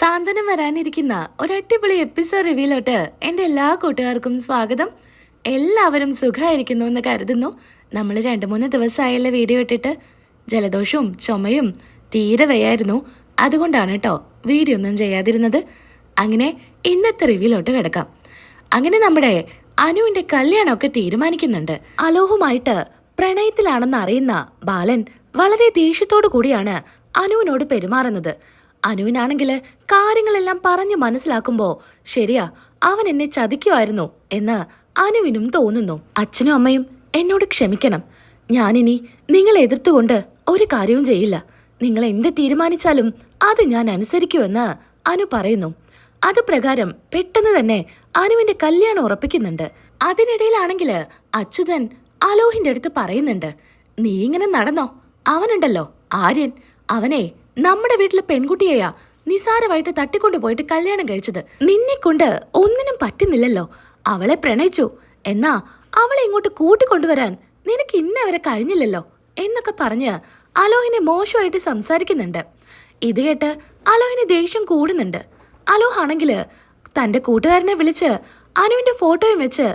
സാന്ത്വനം വരാനിരിക്കുന്ന ഒരു അടിപൊളി എപ്പിസോഡ് റിവ്യൂലോട്ട് എൻ്റെ എല്ലാ കൂട്ടുകാർക്കും സ്വാഗതം. എല്ലാവരും സുഖമായിരിക്കുന്നു എന്ന് കരുതുന്നു. നമ്മൾ 2-3 ദിവസമായുള്ള വീഡിയോ ഇട്ടിട്ട് ജലദോഷവും ചുമയും തീരെ വയ്യായിരുന്നു. അതുകൊണ്ടാണ് കേട്ടോ വീഡിയോ ഒന്നും ചെയ്യാതിരുന്നത്. അങ്ങനെ ഇന്നത്തെ റിവ്യൂലോട്ട് കിടക്കാം. അങ്ങനെ നമ്മുടെ അനുവിൻ്റെ കല്യാണമൊക്കെ തീരുമാനിക്കുന്നുണ്ട്. അലോഹുമായിട്ട് പ്രണയത്തിലാണെന്ന് അറിയുന്ന ബാലൻ വളരെ ദേഷ്യത്തോടു കൂടിയാണ് അനുവിനോട് പെരുമാറുന്നത്. അനുവിനാണെങ്കിൽ കാര്യങ്ങളെല്ലാം പറഞ്ഞ് മനസ്സിലാക്കുമ്പോൾ ശരിയാ, അവൻ എന്നെ ചതിക്കുമായിരുന്നു എന്ന് അനുവിനും തോന്നുന്നു. അച്ഛനും അമ്മയും എന്നോട് ക്ഷമിക്കണം. ഞാനിനി നിങ്ങളെ എതിർത്തുകൊണ്ട് ഒരു കാര്യവും ചെയ്യില്ല. നിങ്ങൾ എന്ത് തീരുമാനിച്ചാലും അത് ഞാൻ അനുസരിക്കുമെന്ന് അനു പറയുന്നു. അത് പ്രകാരം പെട്ടെന്ന് തന്നെ അനുവിന്റെ കല്യാണം ഉറപ്പിക്കുന്നുണ്ട്. അതിനിടയിലാണെങ്കിൽ അച്യുതൻ അലോഹിന്റെ അടുത്ത് പറയുന്നുണ്ട്, നീ ഇങ്ങനെ നടന്നോ? അവനുണ്ടല്ലോ ആര്യൻ, അവനെ നമ്മുടെ വീട്ടിലെ പെൺകുട്ടിയെയാ നിസാരമായിട്ട് തട്ടിക്കൊണ്ടു പോയിട്ട് കല്യാണം കഴിച്ചത്. നിന്നെ കൊണ്ട് ഒന്നിനും പറ്റുന്നില്ലല്ലോ. അവളെ പ്രണയിച്ചു, എന്നാ അവളെ ഇങ്ങോട്ട് കൂട്ടിക്കൊണ്ടുവരാൻ നിനക്ക് ഇന്നവരെ കഴിഞ്ഞില്ലല്ലോ എന്നൊക്കെ പറഞ്ഞ് അലോഹിനെ മോശമായിട്ട് സംസാരിക്കുന്നുണ്ട്. ഇത് കേട്ട് അലോഹിന് ദേഷ്യം കൂടുന്നുണ്ട്. അലോഹാണെങ്കിൽ തന്റെ കൂട്ടുകാരനെ വിളിച്ച് അനുവിന്റെ ഫോട്ടോയും വെച്ച്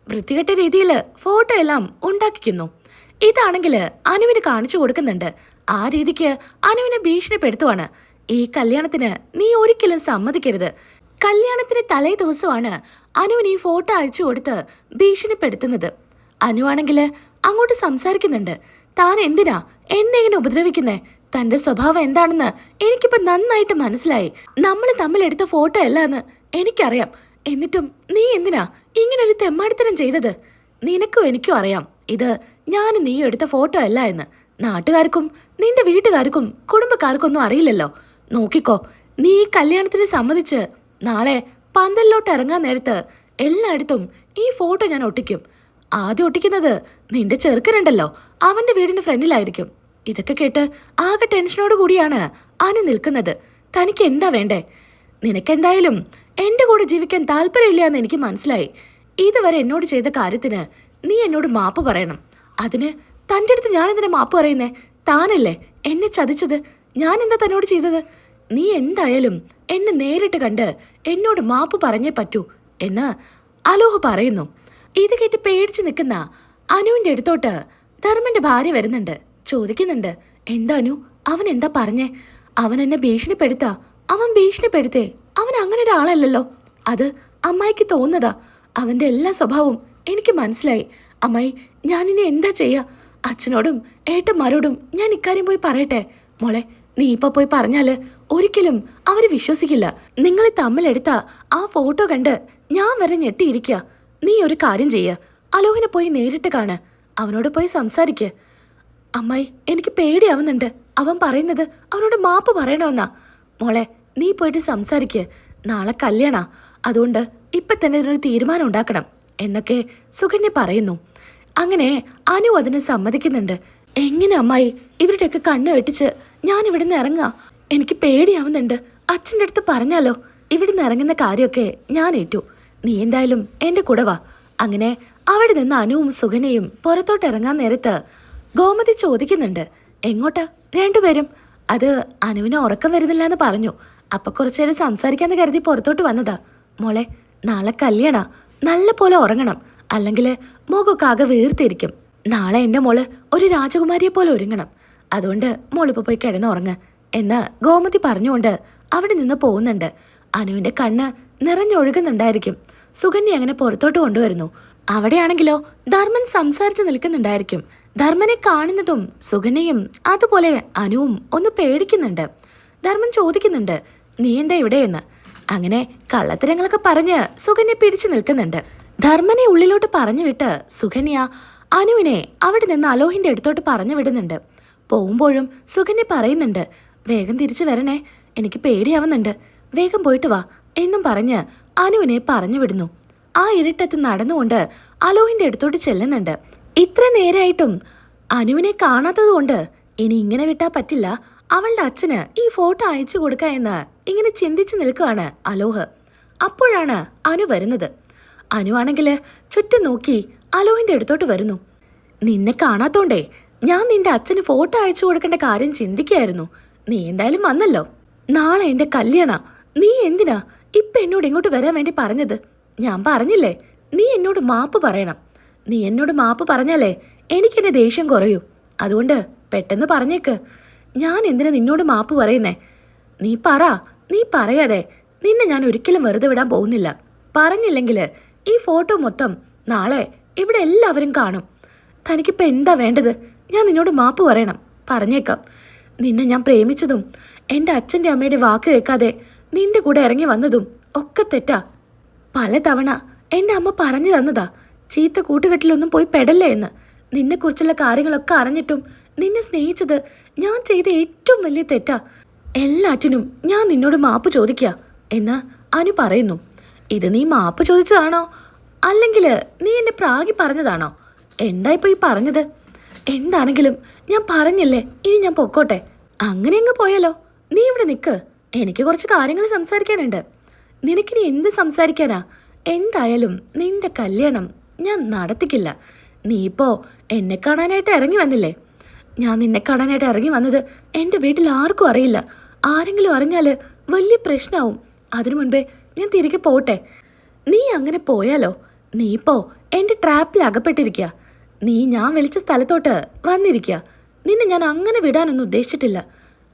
വൃത്തികെട്ട രീതിയിൽ ഫോട്ടോ എല്ലാം ഉണ്ടാക്കിക്കുന്നു. ഇതാണെങ്കിൽ അനുവിന് കാണിച്ചു കൊടുക്കുന്നുണ്ട്. ആ രീതിക്ക് അനുവിനെ ഭീഷണിപ്പെടുത്തുവാണ്. ഈ കല്യാണത്തിന് നീ ഒരിക്കലും സമ്മതിക്കരുത്. കല്യാണത്തിന് തലേ ദിവസമാണ് അനുവിന് ഈ ഫോട്ടോ അയച്ചു കൊടുത്ത് ഭീഷണിപ്പെടുത്തുന്നത്. അനുവാണെങ്കിൽ അങ്ങോട്ട് സംസാരിക്കുന്നുണ്ട്, താൻ എന്തിനാ എന്നെ ഇങ്ങനെ ഉപദ്രവിക്കുന്നേ? തന്റെ സ്വഭാവം എന്താണെന്ന് എനിക്കിപ്പോ നന്നായിട്ട് മനസ്സിലായി. നമ്മൾ തമ്മിൽ എടുത്ത ഫോട്ടോ അല്ല എന്ന് എനിക്കറിയാം. എന്നിട്ടും നീ എന്തിനാ ഇങ്ങനൊരു തെമ്മാടിത്തരം ചെയ്തത്? നിനക്കും എനിക്കും അറിയാം ഇത് ഞാനും നീ എടുത്ത ഫോട്ടോ അല്ല എന്ന്. നാട്ടുകാർക്കും നിന്റെ വീട്ടുകാർക്കും കുടുംബക്കാർക്കൊന്നും അറിയില്ലല്ലോ. നോക്കിക്കോ, നീ ഈ കല്യാണത്തിന് സമ്മതിച്ച് നാളെ പന്തലിലോട്ട് ഇറങ്ങാൻ നേരത്ത് എല്ലായിടത്തും ഈ ഫോട്ടോ ഞാൻ ഒട്ടിക്കും. ആദ്യം ഒട്ടിക്കുന്നത് നിന്റെ ചെറുക്കനുണ്ടല്ലോ, അവന്റെ വീടിന് ഫ്രണ്ടിലായിരിക്കും. ഇതൊക്കെ കേട്ട് ആകെ ടെൻഷനോട് കൂടിയാണ് അനു നിൽക്കുന്നത്. തനിക്ക് എന്താ വേണ്ടേ? നിനക്കെന്തായാലും എന്റെ കൂടെ ജീവിക്കാൻ താല്പര്യമില്ല എന്ന് എനിക്ക് മനസ്സിലായി. ഇതുവരെ എന്നോട് ചെയ്ത കാര്യത്തിന് നീ എന്നോട് മാപ്പ് പറയണം. അതിന് തൻ്റെ അടുത്ത് ഞാനെന്തിനാ മാപ്പ് പറയുന്നേ? താനല്ലേ എന്നെ ചതിച്ചത്. ഞാൻ എന്താ തന്നോട് ചെയ്തത്? നീ എന്തായാലും എന്നെ നേരിട്ട് കണ്ട് എന്നോട് മാപ്പ് പറഞ്ഞേ പറ്റൂ എന്ന് അലോഹ് പറയുന്നു. ഇത് കേട്ട് പേടിച്ച് നിൽക്കുന്ന അനുവിന്റെ അടുത്തോട്ട് ധർമ്മന്റെ ഭാര്യ വരുന്നുണ്ട്. ചോദിക്കുന്നുണ്ട്, എന്താ അനു, അവൻ എന്താ പറഞ്ഞേ? അവൻ എന്നെ ഭീഷണിപ്പെടുത്താ. അവൻ ഭീഷണിപ്പെടുത്തേ? അവൻ അങ്ങനെ ഒരാളല്ലല്ലോ. അത് അമ്മായിക്ക് തോന്നുന്നതാ. അവന്റെ എല്ലാ സ്വഭാവവും എനിക്ക് മനസ്സിലായി. അമ്മായി, ഞാനിനി എന്താ ചെയ്യാ? അച്ഛനോടും ഏട്ടന്മാരോടും ഞാൻ ഇക്കാര്യം പോയി പറയട്ടെ? മോളെ, നീ ഇപ്പൊ പോയി പറഞ്ഞാല് ഒരിക്കലും അവര് വിശ്വസിക്കില്ല. നിങ്ങളെ തമ്മിലെടുത്ത ആ ഫോട്ടോ കണ്ട് ഞാൻ വരെ ഞെട്ടിയിരിക്കുക. നീ ഒരു കാര്യം ചെയ്യ, അലോഹിനെ പോയി നേരിട്ട് കാണ്, അവനോട് പോയി സംസാരിക്ക്. അമ്മായി, എനിക്ക് പേടിയാവുന്നുണ്ട്. അവൻ പറയുന്നത് അവനോട് മാപ്പ് പറയണമെന്നാ. മോളെ, നീ പോയിട്ട് സംസാരിക്ക്. നാളെ കല്യാണാ, അതുകൊണ്ട് ഇപ്പൊ തന്നെ ഇതിനൊരു തീരുമാനം ഉണ്ടാക്കണം എന്നൊക്കെ സുകന്യ പറയുന്നു. അങ്ങനെ അനു അതിന് സമ്മതിക്കുന്നുണ്ട്. എങ്ങനെ അമ്മായി, ഇവരുടെയൊക്കെ കണ്ണ് വെട്ടിച്ച് ഞാൻ ഇവിടുന്ന് ഇറങ്ങാ? എനിക്ക് പേടിയാവുന്നുണ്ട്. അച്ഛൻ്റെ അടുത്ത് പറഞ്ഞാലോ? ഇവിടുന്ന് ഇറങ്ങുന്ന കാര്യമൊക്കെ ഞാൻ ഏറ്റു. നീ എന്തായാലും എൻ്റെ കൂടെ വാ. അങ്ങനെ അവിടെ നിന്ന് അനുവും സുകന്യയും പുറത്തോട്ട് ഇറങ്ങാൻ നേരത്ത് ഗോമതി ചോദിക്കുന്നുണ്ട്, എങ്ങോട്ടാ രണ്ടുപേരും? അത് അനുവിന് ഉറക്കം വരുന്നില്ല എന്ന് പറഞ്ഞു. അപ്പൊ കുറച്ചേരം സംസാരിക്കാന്ന് കരുതി പുറത്തോട്ട് വന്നതാ. മോളെ, നാളെ കല്യാണ, നല്ല പോലെ ഉറങ്ങണം, അല്ലെങ്കിൽ മുഖമൊക്കെ ആകെ വീർത്തിരിക്കും. നാളെ എൻ്റെ മോള് ഒരു രാജകുമാരിയെ പോലെ ഒരുങ്ങണം. അതുകൊണ്ട് മോളിപ്പോൾ പോയി കിടന്നുറങ്ങ എന്ന് ഗോമതി പറഞ്ഞുകൊണ്ട് അവിടെ നിന്ന് പോകുന്നുണ്ട്. അനുവിന്റെ കണ്ണ് നിറഞ്ഞൊഴുകുന്നുണ്ടായിരിക്കും. സുകന്യ അങ്ങനെ പുറത്തോട്ട് കൊണ്ടുവരുന്നു. അവിടെയാണെങ്കിലോ ധർമ്മൻ സംസാരിച്ച് നിൽക്കുന്നുണ്ടായിരിക്കും. ധർമ്മനെ കാണുന്നതും സുകന്യയും അതുപോലെ അനുവും ഒന്ന് പേടിക്കുന്നുണ്ട്. ധർമ്മൻ ചോദിക്കുന്നുണ്ട്, നീ എന്താ ഇവിടെയെന്ന്. അങ്ങനെ കള്ളത്തരങ്ങളൊക്കെ പറഞ്ഞ് സുകന്യ പിടിച്ചു നിൽക്കുന്നുണ്ട്. ധർമ്മനെ ഉള്ളിലോട്ട് പറഞ്ഞു വിട്ട് സുകന്യ അനുവിനെ അവിടെ നിന്ന് അലോഹിന്റെ അടുത്തോട്ട് പറഞ്ഞു വിടുന്നുണ്ട്. പോകുമ്പോഴും സുകന്യ പറയുന്നുണ്ട്, വേഗം തിരിച്ചു വരണേ, എനിക്ക് പേടിയാവുന്നുണ്ട്, വേഗം പോയിട്ട് വാ എന്നും പറഞ്ഞ് അനുവിനെ പറഞ്ഞു വിടുന്നു. ആ ഇരുട്ടത്ത് നടന്നുകൊണ്ട് അലോഹിന്റെ അടുത്തോട്ട് ചെല്ലുന്നുണ്ട്. ഇത്ര നേരായിട്ടും അനുവിനെ കാണാത്തതുകൊണ്ട് ഇനി ഇങ്ങനെ വിട്ടാ പറ്റില്ല, അവളുടെ അച്ഛന് ഈ ഫോട്ടോ അയച്ചു കൊടുക്ക എന്ന് ഇങ്ങനെ ചിന്തിച്ചു നിൽക്കുകയാണ് അലോഹ്. അപ്പോഴാണ് അനു വരുന്നത്. അനുവാണെങ്കിൽ ചുറ്റും നോക്കി അലോഹിന്റെ അടുത്തോട്ട് വരുന്നു. നിന്നെ കാണാത്തോണ്ടേ ഞാൻ നിന്റെ അച്ഛന് ഫോട്ടോ അയച്ചു കൊടുക്കേണ്ട കാര്യം ചിന്തിക്കായിരുന്നു. നീ എന്തായാലും വന്നല്ലോ. നാളെ എൻ്റെ കല്യാണ, നീ എന്തിനാ ഇപ്പൊ എന്നോട് ഇങ്ങോട്ട് വരാൻ വേണ്ടി പറഞ്ഞത്? ഞാൻ പറഞ്ഞില്ലേ നീ എന്നോട് മാപ്പ് പറയണം. നീ എന്നോട് മാപ്പ് പറഞ്ഞാലേ എനിക്കെന്നെ ദേഷ്യം കുറയൂ. അതുകൊണ്ട് പെട്ടെന്ന് പറഞ്ഞേക്ക്. ഞാൻ എന്തിനാ നിന്നോട് മാപ്പ് പറയുന്നേ? നീ പറയാതെ നിന്നെ ഞാൻ ഒരിക്കലും വെറുതെ വിടാൻ പോകുന്നില്ല. പറഞ്ഞില്ലെങ്കിൽ ഈ ഫോട്ടോ മൊത്തം നാളെ ഇവിടെ എല്ലാവരും കാണും. തനിക്കിപ്പോൾ എന്താ വേണ്ടത്? ഞാൻ നിന്നോട് മാപ്പ് പറയണം. പറഞ്ഞേക്കാം. നിന്നെ ഞാൻ പ്രേമിച്ചതും എൻ്റെ അച്ഛൻ്റെ അമ്മയുടെ വാക്ക് കേൾക്കാതെ നിന്റെ കൂടെ ഇറങ്ങി വന്നതും ഒക്കെ തെറ്റാ. പലതവണ എൻ്റെ അമ്മ പറഞ്ഞു തന്നതാ ചീത്ത കൂട്ടുകെട്ടിലൊന്നും പോയി പെടല്ലേ എന്ന്. നിന്നെക്കുറിച്ചുള്ള കാര്യങ്ങളൊക്കെ അറിഞ്ഞിട്ടും നിന്നെ സ്നേഹിച്ചത് ഞാൻ ചെയ്ത ഏറ്റവും വലിയ തെറ്റാ. എല്ലാറ്റിനും ഞാൻ നിന്നോട് മാപ്പ് ചോദിക്കുക എന്ന് അനു പറയുന്നു. ഇത് നീ മാപ്പ് ചോദിച്ചതാണോ അല്ലെങ്കിൽ നീ എന്നെ പ്രാഗി പറഞ്ഞതാണോ? എന്താ ഇപ്പോൾ ഈ പറഞ്ഞത്? എന്താണെങ്കിലും ഞാൻ പറഞ്ഞില്ലേ, ഇനി ഞാൻ പൊക്കോട്ടെ. അങ്ങനെ അങ്ങ് പോയാലോ? നീ ഇവിടെ നിൽക്ക്, എനിക്ക് കുറച്ച് കാര്യങ്ങൾ സംസാരിക്കാനുണ്ട്. നിനക്കിനി എന്ത് സംസാരിക്കാനാ? എന്തായാലും നിന്റെ കല്യാണം ഞാൻ നടത്തിക്കില്ല. നീ ഇപ്പോൾ എന്നെ കാണാനായിട്ട് ഇറങ്ങി വന്നില്ലേ? ഞാൻ നിന്നെ കാണാനായിട്ട് ഇറങ്ങി വന്നത് എൻ്റെ വീട്ടിൽ ആർക്കും അറിയില്ല. ആരെങ്കിലും അറിഞ്ഞാൽ വലിയ പ്രശ്നമാവും. അതിനു മുൻപേ ഞാൻ തിരികെ പോട്ടെ. നീ അങ്ങനെ പോയാലോ? നീ ഇപ്പോൾ എൻ്റെ ട്രാപ്പിൽ അകപ്പെട്ടിരിക്കുക. നീ ഞാൻ വിളിച്ച സ്ഥലത്തോട്ട് വന്നിരിക്കുക. നിന്നെ ഞാൻ അങ്ങനെ വിടാനൊന്നും ഉദ്ദേശിച്ചിട്ടില്ല.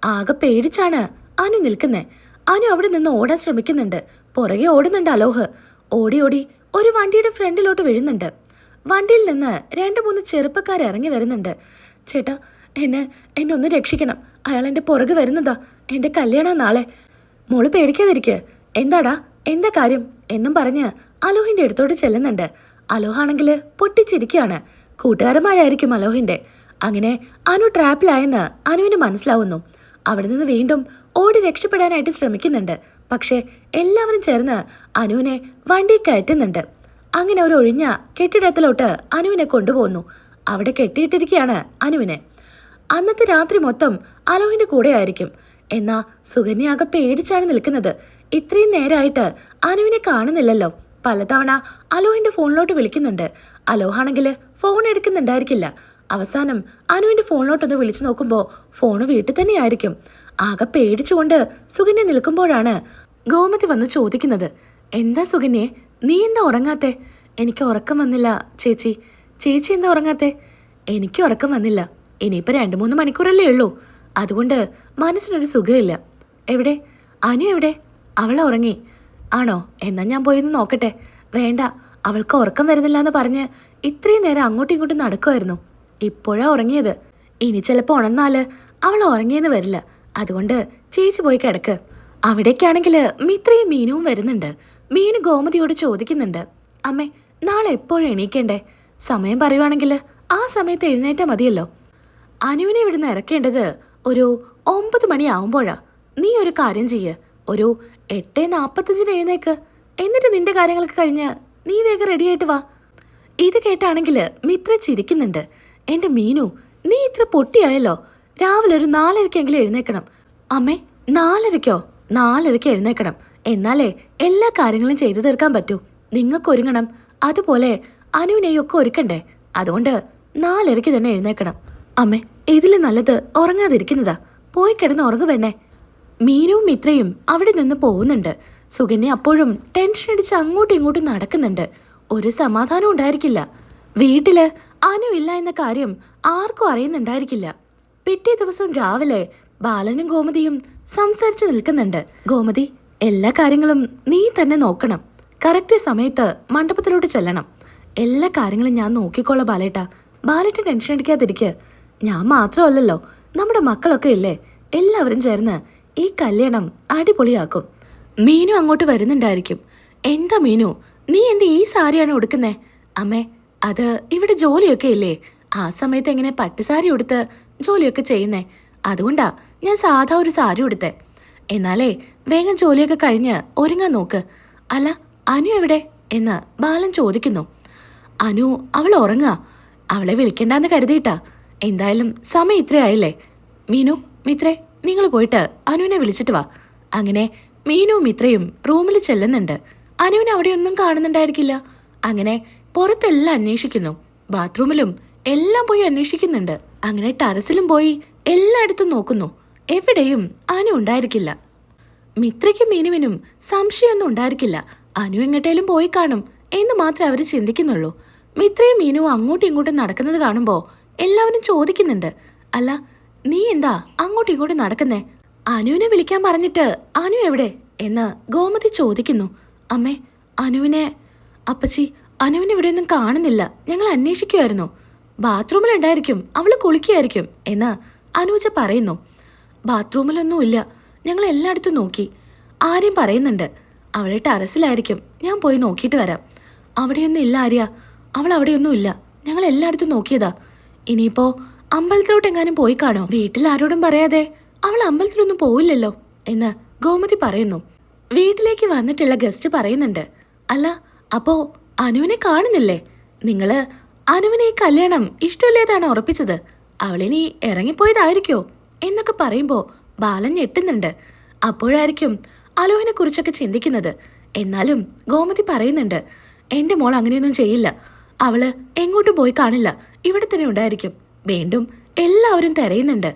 ആകെ പേടിച്ചാണ് അനു നിൽക്കുന്നേ. അനു അവിടെ നിന്ന് ഓടാൻ ശ്രമിക്കുന്നുണ്ട്. പുറകെ ഓടുന്നുണ്ട് അലോഹ്. ഓടി ഓടി ഒരു വണ്ടിയുടെ ഫ്രണ്ടിലോട്ട് വീഴുന്നുണ്ട്. വണ്ടിയിൽ നിന്ന് 2-3 ചെറുപ്പക്കാർ ഇറങ്ങി വരുന്നുണ്ട്. ചേട്ടാ, എന്നെ ഒന്ന് രക്ഷിക്കണം. അയാൾ എൻ്റെ പുറകെ വരുന്നതാ. എൻ്റെ കല്യാണം നാളെ. മോള് പേടിക്കാതിരിക്കുക. എന്താ കാര്യം എന്നും പറഞ്ഞ് അലോഹിൻ്റെ അടുത്തോട്ട് ചെല്ലുന്നുണ്ട്. അലോഹാണെങ്കിൽ പൊട്ടിച്ചിരിക്കുകയാണ്. കൂട്ടുകാരന്മാരായിരിക്കും അലോഹിൻ്റെ. അങ്ങനെ അനു ട്രാപ്പിലായെന്ന് അനുവിന് മനസ്സിലാവുന്നു. അവിടെ നിന്ന് വീണ്ടും ഓടി രക്ഷപ്പെടാനായിട്ട് ശ്രമിക്കുന്നുണ്ട്. പക്ഷേ എല്ലാവരും ചേർന്ന് അനുവിനെ വണ്ടി കയറ്റുന്നുണ്ട്. അങ്ങനെ ഒരു ഒഴിഞ്ഞ കെട്ടിടത്തിലോട്ട് അനുവിനെ കൊണ്ടുപോകുന്നു. അവിടെ കെട്ടിയിട്ടിരിക്കുകയാണ് അനുവിനെ. അന്നത്തെ രാത്രി മൊത്തം അലോഹിൻ്റെ കൂടെ ആയിരിക്കും. എന്നാ സുകന്യാകെ പേടിച്ചാണ് നിൽക്കുന്നത്. ഇത്രയും നേരമായിട്ട് അനുവിനെ കാണുന്നില്ലല്ലോ. പലതവണ അലോഹിൻ്റെ ഫോണിലോട്ട് വിളിക്കുന്നുണ്ട്. അലോഹാണെങ്കിൽ ഫോൺ എടുക്കുന്നുണ്ടായിരിക്കില്ല. അവസാനം അനുവിൻ്റെ ഫോണിലോട്ടൊന്ന് വിളിച്ചു നോക്കുമ്പോൾ ഫോണ് വീട്ടിൽ തന്നെയായിരിക്കും. ആകെ പേടിച്ചുകൊണ്ട് സുകന്യ നിൽക്കുമ്പോഴാണ് ഗോമതി വന്ന് ചോദിക്കുന്നത്, എന്താ സുകന്യെ, നീ എന്താ ഉറങ്ങാത്തെ? എനിക്ക് ഉറക്കം വന്നില്ല ചേച്ചി. ചേച്ചി എന്താ ഉറങ്ങാത്തെ? എനിക്ക് ഉറക്കം വന്നില്ല. ഇനിയിപ്പോൾ 2-3 മണിക്കൂറല്ലേ ഉള്ളൂ. അതുകൊണ്ട് മനസ്സിനൊരു സുഖമില്ല. എവിടെ അനു? എവിടെ? അവൾ ഉറങ്ങി ആണോ? എന്നാൽ ഞാൻ പോയി നോക്കട്ടെ. വേണ്ട, അവൾക്ക് ഉറക്കം വരുന്നില്ല എന്ന് പറഞ്ഞ് ഇത്രയും നേരം അങ്ങോട്ടും ഇങ്ങോട്ടും നടക്കുമായിരുന്നു. ഇപ്പോഴാ ഉറങ്ങിയത്. ഇനി ചിലപ്പോൾ ഉണർന്നാൽ അവൾ ഉറങ്ങിയെന്ന് വരില്ല. അതുകൊണ്ട് ചേച്ചി പോയി കിടക്ക്. അവിടേക്കാണെങ്കിൽ മിത്രയും മീനുവും വരുന്നുണ്ട്. മീനു ഗോമതിയോട് ചോദിക്കുന്നുണ്ട്, അമ്മേ, നാളെ എപ്പോഴും എണീക്കണ്ടേ? സമയം പറയുവാണെങ്കിൽ ആ സമയത്ത് എഴുന്നേറ്റാൽ മതിയല്ലോ. അനുവിനെ ഇവിടുന്ന് ഇറക്കേണ്ടത് ഒരു 9 മണിയാവുമ്പോഴാ. നീ ഒരു കാര്യം ചെയ്യ്, ഒരു 8:45 എഴുന്നേക്ക്. എന്നിട്ട് നിന്റെ കാര്യങ്ങളൊക്കെ കഴിഞ്ഞ് നീ വേഗം റെഡിയായിട്ട് വാ. ഇത് കേട്ടാണെങ്കിൽ മിത്ര ചിരിക്കുന്നുണ്ട്. എൻ്റെ മീനു, നീ ഇത്ര പൊട്ടിയായല്ലോ. രാവിലെ ഒരു 4:30 എഴുന്നേക്കണം. അമ്മേ, 4:30? 4:30 എഴുന്നേക്കണം. എന്നാലേ എല്ലാ കാര്യങ്ങളും ചെയ്തു തീർക്കാൻ പറ്റൂ. നിങ്ങൾക്ക് ഒരുങ്ങണം, അതുപോലെ അനുവിനെയൊക്കെ ഒരുക്കണ്ടേ. അതുകൊണ്ട് 4:30 തന്നെ എഴുന്നേക്കണം. അമ്മേ, ഇതിൽ നല്ലത് ഉറങ്ങാതിരിക്കുന്നതാ. പോയി കിടന്ന് ഉറങ്ങു വേണേ. മീനുവും മിത്രയും അവിടെ നിന്ന് പോകുന്നുണ്ട്. സുകന്യ അപ്പോഴും ടെൻഷൻ അടിച്ച് അങ്ങോട്ടും ഇങ്ങോട്ടും നടക്കുന്നുണ്ട്. ഒരു സമാധാനം ഉണ്ടായിരിക്കില്ല. വീട്ടില് അനു ഇല്ല എന്ന കാര്യം ആർക്കും അറിയുന്നുണ്ടായിരിക്കില്ല. പിറ്റേ ദിവസം രാവിലെ ബാലനും ഗോമതിയും സംസാരിച്ചു നിൽക്കുന്നുണ്ട്. ഗോമതി, എല്ലാ കാര്യങ്ങളും നീ തന്നെ നോക്കണം. കറക്റ്റ് സമയത്ത് മണ്ഡപത്തിലോട്ട് ചെല്ലണം. എല്ലാ കാര്യങ്ങളും ഞാൻ നോക്കിക്കോളാം ബാലേട്ടാ. ബാലേട്ട ടെൻഷൻ അടിക്കാതിരിക്കുക. ഞാൻ മാത്രമല്ലല്ലോ, നമ്മുടെ മക്കളൊക്കെ ഇല്ലേ, എല്ലാവരും ചേർന്ന് ഈ കല്യാണം അടിപൊളിയാക്കും. മീനു അങ്ങോട്ട് വരുന്നുണ്ടായിരിക്കും. എന്താ മീനു, നീ എന്താ ഈ സാരിയാണ് ഉടുക്കുന്നേ? അമ്മേ, അത് ഇവിടെ ജോലിയൊക്കെ ഇല്ലേ, ആ സമയത്ത് എങ്ങനെ പട്ടുസാരി ഉടുത്ത് ജോലിയൊക്കെ ചെയ്യുന്നേ. അതുകൊണ്ടാ ഞാൻ സാധാ ഒരു സാരി ഉടുത്തേ. എന്നാലേ വേഗം ജോലിയൊക്കെ കഴിഞ്ഞ് ഒരുങ്ങാൻ നോക്ക്. അല്ല, അനു എവിടെ എന്ന് ബാലൻ ചോദിക്കുന്നു. അനു അവൾ ഉറങ്ങാ. അവളെ വിളിക്കണ്ടെന്ന് കരുതിയിട്ടാ. എന്തായാലും സമയം ഇത്രയായില്ലേ. മീനു, മിത്രേ, നിങ്ങൾ പോയിട്ട് അനുവിനെ വിളിച്ചിട്ട് വാ. അങ്ങനെ മീനുവും മിത്രയും റൂമിൽ ചെല്ലുന്നുണ്ട്. അനുവിനെ അവിടെയൊന്നും കാണുന്നുണ്ടായിരിക്കില്ല. അങ്ങനെ പുറത്തെല്ലാം അന്വേഷിക്കുന്നു. ബാത്റൂമിലും എല്ലാം പോയി അന്വേഷിക്കുന്നുണ്ട്. അങ്ങനെ ടെറസിലും പോയി എല്ലായിടത്തും നോക്കുന്നു. എവിടെയും അനു ഉണ്ടായിരിക്കില്ല. മിത്രയ്ക്കും മീനുവിനും സംശയമൊന്നും ഉണ്ടായിരിക്കില്ല. അനു എങ്ങോട്ടേലും പോയി കാണും എന്ന് മാത്രമേ അവർ ചിന്തിക്കുന്നുള്ളൂ. മിത്രയും മീനുവും അങ്ങോട്ടും ഇങ്ങോട്ടും നടക്കുന്നത് കാണുമ്പോൾ എല്ലാവരും ചോദിക്കുന്നുണ്ട്, അല്ല നീ എന്താ അങ്ങോട്ടും ഇങ്ങോട്ടും നടക്കുന്നേ? അനുവിനെ വിളിക്കാൻ പറഞ്ഞിട്ട് അനു എവിടെ എന്ന് ഗോമതി ചോദിക്കുന്നു. അമ്മേ, അനുവിനെ അപ്പച്ചി, അനുവിനെ ഇവിടെയൊന്നും കാണുന്നില്ല. ഞങ്ങൾ അന്വേഷിക്കുമായിരുന്നു. ബാത്റൂമിലുണ്ടായിരിക്കും, അവള് കുളിക്കുകയായിരിക്കും എന്ന് അനൂജ പറയുന്നു. ബാത്റൂമിലൊന്നുമില്ല, ഞങ്ങൾ എല്ലായിടത്തും നോക്കി. ആര്യം പറയുന്നുണ്ട്, അവളെ ടെറസിലായിരിക്കും, ഞാൻ പോയി നോക്കിയിട്ട് വരാം. അവിടെയൊന്നും ഇല്ല ആര്യ, അവൾ അവിടെയൊന്നും ഇല്ല, ഞങ്ങൾ എല്ലായിടത്തും നോക്കിയതാ. ഇനിയിപ്പോ അമ്പലത്തിലോട്ടെങ്ങാനും പോയി കാണോ? വീട്ടിൽ ആരോടും പറയാതെ അവൾ അമ്പലത്തിലൊന്നും പോവില്ലല്ലോ എന്ന് ഗോമതി പറയുന്നു. വീട്ടിലേക്ക് വന്നിട്ടുള്ള ഗസ്റ്റ് പറയുന്നുണ്ട്, അല്ല അപ്പോ അനുവിനെ കാണുന്നില്ലേ? നിങ്ങള് അനുവിനെ ഈ കല്യാണം ഇഷ്ടമില്ലാതാണോ ഉറപ്പിച്ചത്? അവളിനി ഇറങ്ങിപ്പോയതായിരിക്കോ എന്നൊക്കെ പറയുമ്പോ ബാലൻ ഞെട്ടുന്നുണ്ട്. അപ്പോഴായിരിക്കും അലോഹിനെ കുറിച്ചൊക്കെ ചിന്തിക്കുന്നത്. എന്നാലും ഗോമതി പറയുന്നുണ്ട്, എന്റെ മോൾ അങ്ങനെയൊന്നും ചെയ്യില്ല. അവള് എങ്ങോട്ടും പോയി കാണില്ല, ഇവിടെ തന്നെ ഉണ്ടായിരിക്കും. വീണ്ടും എല്ലാവരും തിരയുന്നുണ്ട്.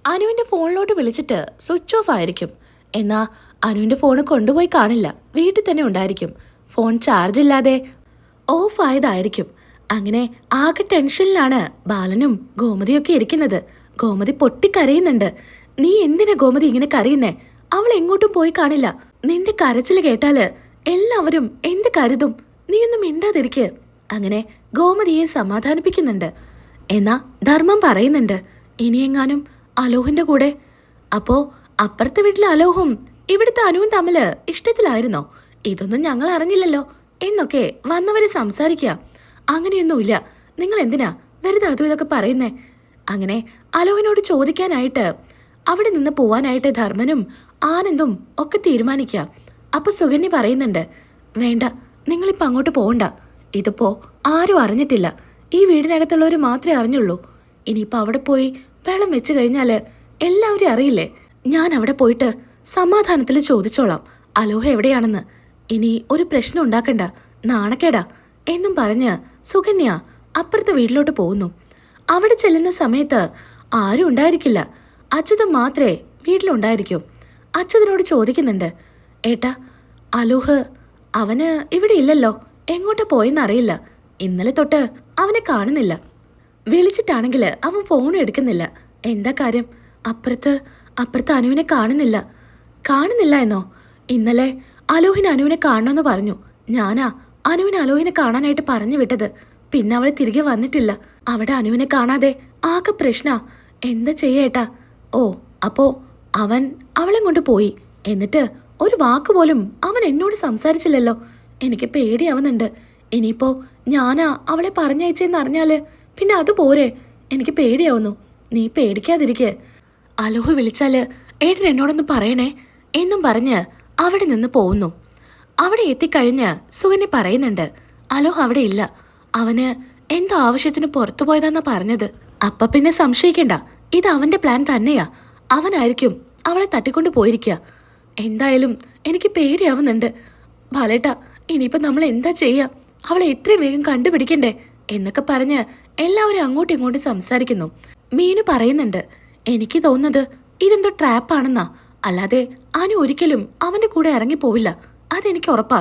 അനുവിന്റെ ഫോണിലോട്ട് വിളിച്ചിട്ട് സ്വിച്ച് ഓഫ് ആയിരിക്കും. എന്നാ അനുവിന്റെ ഫോണ് കൊണ്ടുപോയി കാണില്ല, വീട്ടിൽ തന്നെ ഉണ്ടായിരിക്കും. ഫോൺ ചാർജ് ഇല്ലാതെ ഓഫ് ആയതായിരിക്കും. അങ്ങനെ ആകെ ടെൻഷനിലാണ് ബാലനും ഗോമതിയൊക്കെ ഇരിക്കുന്നത്. ഗോമതി പൊട്ടിക്കരയുന്നുണ്ട്. നീ എന്തിനാ ഗോമതി ഇങ്ങനെ കരയുന്നേ? അവൾ എങ്ങോട്ടും പോയി കാണില്ല. നിന്റെ കരച്ചിൽ കേട്ടാല് എല്ലാവരും എന്ത് കരുതും? നീയൊന്നും മിണ്ടാതിരിക്ക്. അങ്ങനെ ഗോമതിയെ സമാധാനിപ്പിക്കുന്നുണ്ട്. എന്നാ ധർമ്മം പറയുന്നുണ്ട്, ഇനിയെങ്ങാനും അലോഹിന്റെ കൂടെ? അപ്പോ അപ്പുറത്തെ വീട്ടിലെ അലോഹും ഇവിടുത്തെ അനുവും തമ്മില് ഇഷ്ടത്തിലായിരുന്നോ? ഇതൊന്നും ഞങ്ങൾ അറിഞ്ഞില്ലല്ലോ എന്നൊക്കെ വന്നവര് സംസാരിക്കുക. അങ്ങനെയൊന്നുമില്ല, നിങ്ങൾ എന്തിനാ വെറുതെ അതും ഇതൊക്കെ പറയുന്നേ? അങ്ങനെ അലോഹിനോട് ചോദിക്കാനായിട്ട് അവിടെ നിന്ന് പോവാനായിട്ട് ധർമ്മനും ആനന്ദും ഒക്കെ തീരുമാനിക്കുക. അപ്പൊ സുകന്യ പറയുന്നുണ്ട്, വേണ്ട, നിങ്ങളിപ്പോ അങ്ങോട്ട് പോകണ്ട. ഇതിപ്പോ ആരും അറിഞ്ഞിട്ടില്ല, ഈ വീടിനകത്തുള്ളവർ മാത്രമേ അറിഞ്ഞുള്ളൂ. ഇനിയിപ്പോ അവിടെ പോയി വെള്ളം വെച്ച് കഴിഞ്ഞാല് എല്ലാവരും അറിയില്ലേ? ഞാൻ അവിടെ പോയിട്ട് സമാധാനത്തിൽ ചോദിച്ചോളാം അലോഹ എവിടെയാണെന്ന്. ഇനി ഒരു പ്രശ്നം ഉണ്ടാക്കണ്ട, നാണക്കേടാ എന്നും പറഞ്ഞ് സുകന്യ അപ്പുറത്തെ വീട്ടിലോട്ട് പോകുന്നു. അവിടെ ചെല്ലുന്ന സമയത്ത് ആരും ഉണ്ടായിരിക്കില്ല. അച്യുതൻ മാത്രമേ വീട്ടിലുണ്ടായിരിക്കൂ. അച്യുതനോട് ചോദിക്കുന്നുണ്ട്, ഏട്ടാ അലോഹ് അവന് ഇവിടെ ഇല്ലല്ലോ, എങ്ങോട്ട് പോയെന്നറിയില്ല. ഇന്നലെ തൊട്ട് അവനെ കാണുന്നില്ല. വിളിച്ചിട്ടാണെങ്കിൽ അവൻ ഫോണും എടുക്കുന്നില്ല. എന്താ കാര്യം? അപ്പുറത്ത് അനുവിനെ കാണുന്നില്ല എന്നോ? ഇന്നലെ അലോഹിന് അനുവിനെ കാണണമെന്ന് പറഞ്ഞു. ഞാനാ അനുവിന് അലോഹിനെ കാണാനായിട്ട് പറഞ്ഞു വിട്ടത്. പിന്നെ അവളെ തിരികെ വന്നിട്ടില്ല. അവിടെ അനുവിനെ കാണാതെ ആകെ പ്രശ്നാ. എന്താ ചെയ്യേട്ടാ? ഓ, അപ്പോ അവൻ അവളെ കൊണ്ട് പോയി. എന്നിട്ട് ഒരു വാക്കുപോലും അവൻ എന്നോട് സംസാരിച്ചില്ലല്ലോ. എനിക്ക് പേടിയാവുന്നുണ്ട്. ഇനിയിപ്പോ ഞാനാ അവളെ പറഞ്ഞയച്ചെന്നറിഞ്ഞാല് പിന്നെ അതുപോരെ. എനിക്ക് പേടിയാവുന്നു. നീ പേടിക്കാതിരിക്കെ. അലോഹ് വിളിച്ചാല് ഏട്ടൻ എന്നോടൊന്ന് പറയണേ എന്നും പറഞ്ഞ് അവിടെ നിന്ന് പോകുന്നു. അവിടെ എത്തിക്കഴിഞ്ഞ് സുകന്യ പറയുന്നുണ്ട്, അലോഹ് അവിടെ ഇല്ല. അവന് എന്തോ ആവശ്യത്തിന് പുറത്തു പോയതാന്നാ പറഞ്ഞത്. അപ്പ പിന്നെ സംശയിക്കണ്ട, ഇത് അവന്റെ പ്ലാൻ തന്നെയാ. അവനായിരിക്കും അവളെ തട്ടിക്കൊണ്ട് പോയിരിക്കുക. എന്തായാലും എനിക്ക് പേടിയാവുന്നുണ്ട്. ബാലേട്ടാ, ഇനിയിപ്പോ നമ്മൾ എന്താ ചെയ്യാ? അവളെ എത്രയും വേഗം കണ്ടുപിടിക്കണ്ടേ എന്നൊക്കെ പറഞ്ഞ് എല്ലാവരും അങ്ങോട്ടും ഇങ്ങോട്ടും സംസാരിക്കുന്നു. മീനു പറയുന്നുണ്ട്, എനിക്ക് തോന്നുന്നത് ഇതെന്തോ ട്രാപ്പാണെന്നാ. അല്ലാതെ അനു ഒരിക്കലും അവന്റെ കൂടെ ഇറങ്ങിപ്പോവില്ല, അതെനിക്ക് ഉറപ്പാ.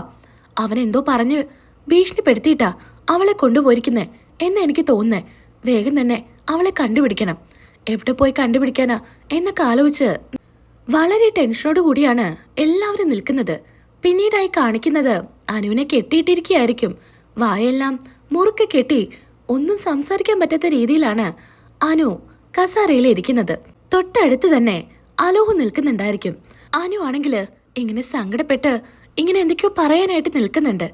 അവനെന്തോ പറഞ്ഞ് ഭീഷണിപ്പെടുത്തിയിട്ടാ അവളെ കൊണ്ടുപോയിരിക്കുന്നേ എന്ന് എനിക്ക് തോന്നുന്നേ. വേഗം തന്നെ അവളെ കണ്ടുപിടിക്കണം. എവിടെ പോയി കണ്ടുപിടിക്കാനാ എന്നൊക്കെ ആലോചിച്ച് വളരെ ടെൻഷനോട് കൂടിയാണ് എല്ലാവരും നിൽക്കുന്നത്. പിന്നീടായി കാണിക്കുന്നത് അനുവിനെ കെട്ടിയിട്ടിരിക്കുകയായിരിക്കും. വായെല്ലാം മുറുക്കെ കെട്ടി ഒന്നും സംസാരിക്കാൻ പറ്റാത്ത രീതിയിലാണ് അനു കസാരയിൽ ഇരിക്കുന്നത്. തൊട്ടടുത്ത് തന്നെ അലോഹ് നിൽക്കുന്നുണ്ടായിരിക്കും. അനു ആണെങ്കിൽ ഇങ്ങനെ സങ്കടപ്പെട്ട് ഇങ്ങനെ എന്തൊക്കെയോ പറയാനായിട്ട് നിൽക്കുന്നുണ്ട്.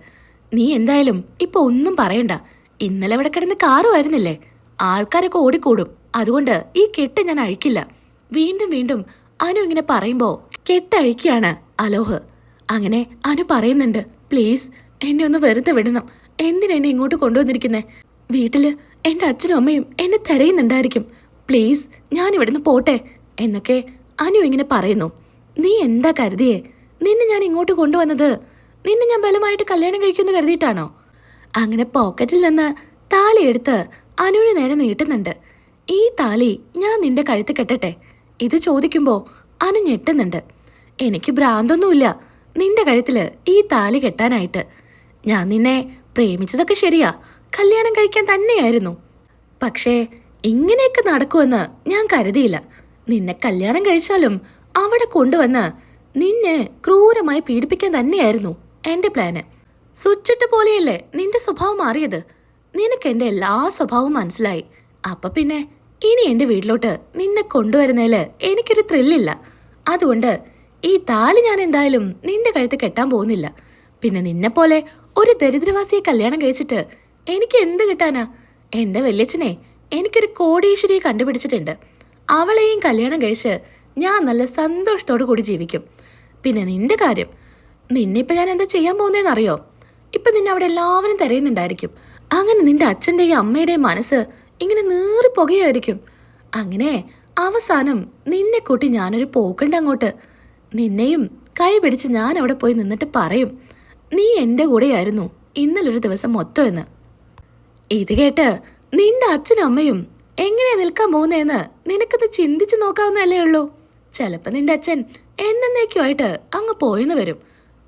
നീ എന്തായാലും ഇപ്പൊ ഒന്നും പറയണ്ട. ഇന്നലെ ഇവിടെ കിടന്ന് കാറുമായിരുന്നില്ലേ? ആൾക്കാരൊക്കെ ഓടിക്കൂടും. അതുകൊണ്ട് ഈ കെട്ട് ഞാൻ അഴിക്കില്ല. വീണ്ടും വീണ്ടും അനു ഇങ്ങനെ പറയുമ്പോ കെട്ടഴിക്കുകയാണ് അലോഹ്. അങ്ങനെ അനു പറയുന്നുണ്ട്, പ്ലീസ് എന്നെ ഒന്ന് വെറുതെ വിടണം. എന്തിനാ എന്നെ ഇങ്ങോട്ട് കൊണ്ടുവന്നിരിക്കുന്നേ? വീട്ടില് എന്റെ അച്ഛനും അമ്മയും എന്നെ തിരയുന്നുണ്ടായിരിക്കും. പ്ലീസ് ഞാൻ ഇവിടുന്ന് പോട്ടെ എന്നൊക്കെ അനു ഇങ്ങനെ പറയുന്നു. നീ എന്താ കരുതിയേ? നിന്നെ ഞാൻ ഇങ്ങോട്ട് കൊണ്ടുവന്നത് നിന്നെ ഞാൻ ബലമായിട്ട് കല്യാണം കഴിക്കുമെന്ന് കരുതിയിട്ടാണോ? അങ്ങനെ പോക്കറ്റിൽ നിന്ന് താലി എടുത്ത് അനുവിന് നേരെ നീട്ടുന്നുണ്ട്. ഈ താലി ഞാൻ നിന്റെ കഴുത്ത് കെട്ടട്ടെ? ഇത് ചോദിക്കുമ്പോ അനു ഞെട്ടുന്നുണ്ട്. എനിക്ക് ഭ്രാന്തൊന്നുമില്ല നിന്റെ കഴുത്തില് ഈ താലി കെട്ടാനായിട്ട്. ഞാൻ നിന്നെ പ്രേമിച്ചതൊക്കെ ശരിയാ, കല്യാണം കഴിക്കാൻ തന്നെയായിരുന്നു. പക്ഷേ ഇങ്ങനെയൊക്കെ നടക്കുമെന്ന് ഞാൻ കരുതിയില്ല. നിന്നെ കല്യാണം കഴിച്ചാലും അവിടെ കൊണ്ടുവന്ന് നിന്നെ ക്രൂരമായി പീഡിപ്പിക്കാൻ തന്നെയായിരുന്നു എൻ്റെ പ്ലാന്. സ്വിച്ചിട്ട് പോലെയല്ലേ നിന്റെ സ്വഭാവം മാറിയത്. നിനക്ക് എൻ്റെ എല്ലാ സ്വഭാവവും മനസ്സിലായി. അപ്പൊ പിന്നെ ഇനി എൻ്റെ വീട്ടിലോട്ട് നിന്നെ കൊണ്ടുവരുന്നതില് എനിക്കൊരു ത്രില്ലില്ല. അതുകൊണ്ട് ഈ താലി ഞാൻ എന്തായാലും നിന്റെ കഴുത്ത് കെട്ടാൻ പോകുന്നില്ല. പിന്നെ നിന്നെപ്പോലെ ഒരു ദരിദ്രവാസിയെ കല്യാണം കഴിച്ചിട്ട് എനിക്ക് എന്ത് കിട്ടാനാ? എൻ്റെ വല്യച്ഛനെ എനിക്കൊരു കോടീശ്വരിയെ കണ്ടുപിടിച്ചിട്ടുണ്ട്. അവളെയും കല്യാണം കഴിച്ച് ഞാൻ നല്ല സന്തോഷത്തോടു കൂടി ജീവിക്കും. പിന്നെ നിന്റെ കാര്യം, നിന്നെ ഇപ്പം ഞാൻ എന്താ ചെയ്യാൻ പോകുന്നതെന്നറിയോ? ഇപ്പം നിന്നെ അവിടെ എല്ലാവരും തിരയുന്നുണ്ടായിരിക്കും. അങ്ങനെ നിന്റെ അച്ഛൻ്റെയും അമ്മയുടെയും മനസ്സ് ഇങ്ങനെ നീറിപ്പോകുകയായിരിക്കും. അങ്ങനെ അവസാനം നിന്നെ കൂട്ടി ഞാനൊരു പോക്കുണ്ട് അങ്ങോട്ട്. നിന്നെയും കൈ പിടിച്ച് ഞാൻ അവിടെ പോയി നിന്നിട്ട് പറയും, നീ എൻ്റെ കൂടെയായിരുന്നു ഇന്നലൊരു ദിവസം മൊത്തം എന്ന്. ഇത് കേട്ട് നിന്റെ അച്ഛനും അമ്മയും എങ്ങനെയാ നിൽക്കാൻ പോകുന്നതെന്ന് നിനക്കത് ചിന്തിച്ചു നോക്കാവുന്നതല്ലേ ഉള്ളൂ. ചിലപ്പോൾ നിന്റെ അച്ഛൻ എന്നേക്കുമായിട്ട് അങ്ങ് പോയെന്ന് വരും.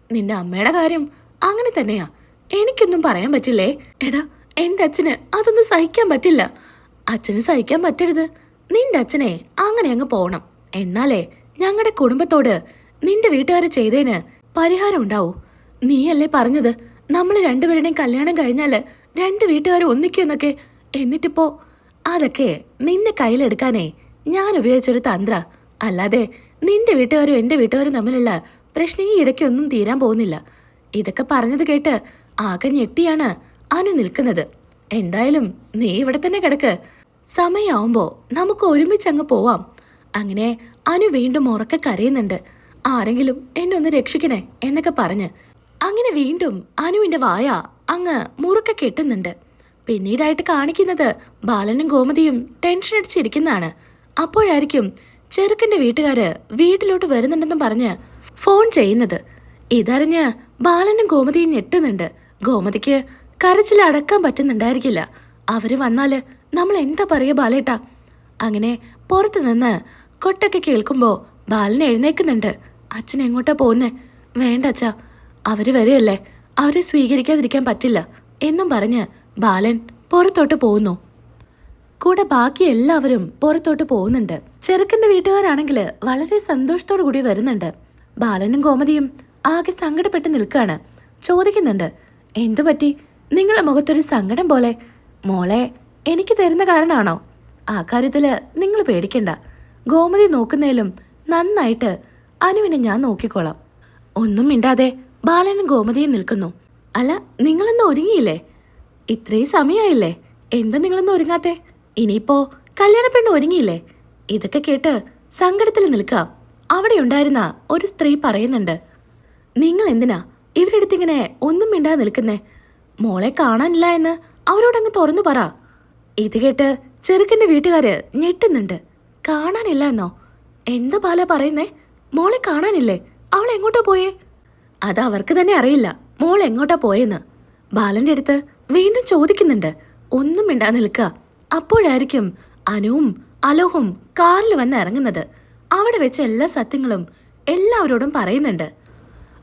നിന്റെ അമ്മയുടെ കാര്യം അങ്ങനെ തന്നെയാ. എനിക്കൊന്നും പറയാൻ പറ്റില്ലേ? എടാ, എൻ്റെ അച്ഛന് അതൊന്നും സഹിക്കാൻ പറ്റില്ല. അച്ഛന് സഹിക്കാൻ പറ്റരുത്. നിന്റെ അച്ഛനെ അങ്ങനെ അങ്ങ് പോകണം. എന്നാലേ ഞങ്ങളുടെ കുടുംബത്തോട് നിന്റെ വീട്ടുകാർ ചെയ്തതിന് പരിഹാരം ഉണ്ടാവൂ. നീയല്ലേ പറഞ്ഞത് നമ്മൾ രണ്ടുപേരുടെയും കല്യാണം കഴിഞ്ഞാൽ രണ്ട് വീട്ടുകാരും ഒന്നിക്കുമെന്നൊക്കെ. എന്നിട്ടിപ്പോ അതൊക്കെ നിന്നെ കയ്യിലെടുക്കാനേ ഞാൻ ഉപയോഗിച്ചൊരു തന്ത്ര. അല്ലാതെ നിന്റെ വീട്ടുകാരും എൻ്റെ വീട്ടുകാരും തമ്മിലുള്ള പ്രശ്നം ഈ ഇടയ്ക്കൊന്നും തീരാൻ പോകുന്നില്ല. ഇതൊക്കെ പറഞ്ഞത് കേട്ട് ആകെ ഞെട്ടിയാണ് അനു നിൽക്കുന്നത്. എന്തായാലും നീ ഇവിടെ തന്നെ കിടക്ക്. സമയമാവുമ്പോ നമുക്ക് ഒരുമിച്ചങ്ങ് പോവാം. അങ്ങനെ അനു വീണ്ടും ഉറക്കെ കരയുന്നുണ്ട്. ആരെങ്കിലും എന്നെ ഒന്ന് രക്ഷിക്കണേ എന്നൊക്കെ പറഞ്ഞ് അങ്ങനെ വീണ്ടും അനുവിന്റെ വായ അങ്ങ് മുറുക്കെ കെട്ടുന്നുണ്ട്. പിന്നീടായിട്ട് കാണിക്കുന്നത് ബാലനും ഗോമതിയും ടെൻഷൻ അടിച്ചിരിക്കുന്നതാണ്. അപ്പോഴായിരിക്കും ചെറുക്കന്റെ വീട്ടുകാര് വീട്ടിലോട്ട് വരുന്നുണ്ടെന്നും പറഞ്ഞ് ഫോൺ ചെയ്യുന്നത്. ഇതറിഞ്ഞ് ബാലനും ഗോമതിയും ഞെട്ടുന്നുണ്ട്. ഗോമതിക്ക് കരച്ചിൽ അടക്കാൻ പറ്റുന്നുണ്ടായിരിക്കില്ല. അവര് വന്നാല് നമ്മൾ എന്താ പറയുക ബാലേട്ടാ? അങ്ങനെ പുറത്തു നിന്ന് കൊട്ടൊക്കെ കേൾക്കുമ്പോ ബാലൻ എഴുന്നേക്കുന്നുണ്ട്. അച്ഛൻ എങ്ങോട്ടാ പോകുന്നേ? വേണ്ട അച്ഛാ, അവര് വരെയല്ലേ, അവരെ സ്വീകരിക്കാതിരിക്കാൻ പറ്റില്ല എന്നും പറഞ്ഞ് ബാലൻ പുറത്തോട്ട് പോകുന്നു. കൂടെ ബാക്കി എല്ലാവരും പുറത്തോട്ട് പോകുന്നുണ്ട്. ചെറുക്കന്റെ വീട്ടുകാരാണെങ്കിൽ വളരെ സന്തോഷത്തോടു കൂടി വരുന്നുണ്ട്. ബാലനും ഗോമതിയും ആകെ സങ്കടപ്പെട്ട് നിൽക്കാണ്. ചോദിക്കുന്നുണ്ട്, എന്തു പറ്റി? നിങ്ങളുടെ മുഖത്തൊരു സങ്കടം പോലെ. മോളെ എനിക്ക് തരുന്ന കാരണമാണോ? ആ കാര്യത്തില് നിങ്ങൾ പേടിക്കണ്ട. ഗോമതി നോക്കുന്നതിലും നന്നായിട്ട് അനുവിനെ ഞാൻ നോക്കിക്കോളാം. ഒന്നും മിണ്ടാതെ ബാലനും ഗോമതിയും നിൽക്കുന്നു. അല്ല, നിങ്ങളൊന്ന് ഒരുങ്ങിയില്ലേ? ഇത്രയും സമയമായില്ലേ? എന്താ നിങ്ങളൊന്നും ഒരുങ്ങാത്തെ? ഇനിയിപ്പോ കല്യാണ പെണ്ണ് ഒരുങ്ങിയില്ലേ? ഇതൊക്കെ കേട്ട് സങ്കടത്തിൽ നിൽക്കുക. അവിടെ ഉണ്ടായിരുന്ന ഒരു സ്ത്രീ പറയുന്നുണ്ട്, നിങ്ങൾ എന്തിനാ ഇവരുടെ അടുത്തിങ്ങനെ ഒന്നും മിണ്ടാതെ നിൽക്കുന്നേ? മോളെ കാണാനില്ല എന്ന് അവരോടങ്ങ് തുറന്നു പറ. ഇത് കേട്ട് ചെറുക്കന്റെ വീട്ടുകാര് ഞെട്ടുന്നുണ്ട്. കാണാനില്ല എന്നോ? എന്താ ബാല പറയുന്നേ? മോളെ കാണാനില്ലേ? അവൾ എങ്ങോട്ടാ പോയേ? അത് അവർക്ക് തന്നെ അറിയില്ല മോൾ എങ്ങോട്ടാ പോയെന്ന്. ബാലന്റെ അടുത്ത് വീണ്ടും ചോദിക്കുന്നുണ്ട്. ഒന്നും മിണ്ടാതെ നിൽക്കുക. അപ്പോഴായിരിക്കും അനുവും അലോഹും കാറിൽ വന്ന് ഇറങ്ങുന്നത്. അവിടെ വെച്ച എല്ലാ സത്യങ്ങളും എല്ലാവരോടും പറയുന്നുണ്ട്.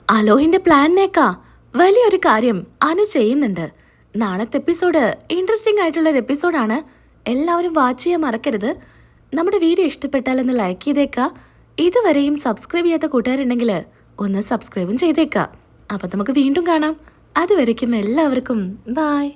അലോഹിന്റെ പ്ലാനിനേക്കാ വലിയൊരു കാര്യം അനു ചെയ്യുന്നുണ്ട്. നാളത്തെ എപ്പിസോഡ് ഇൻട്രസ്റ്റിംഗ് ആയിട്ടുള്ളൊരു എപ്പിസോഡാണ്. എല്ലാവരും വാച്ച് ചെയ്യാൻ മറക്കരുത്. നമ്മുടെ വീഡിയോ ഇഷ്ടപ്പെട്ടാലൊന്ന് ലൈക്ക് ചെയ്തേക്കുക. ഇതുവരെയും സബ്സ്ക്രൈബ് ചെയ്യാത്ത കൂട്ടുകാരുണ്ടെങ്കിൽ ഒന്ന് സബ്സ്ക്രൈബും ചെയ്തേക്കുക. അപ്പം നമുക്ക് വീണ്ടും കാണാം. അതുവരയ്ക്കും എല്ലാവർക്കും ബായ്.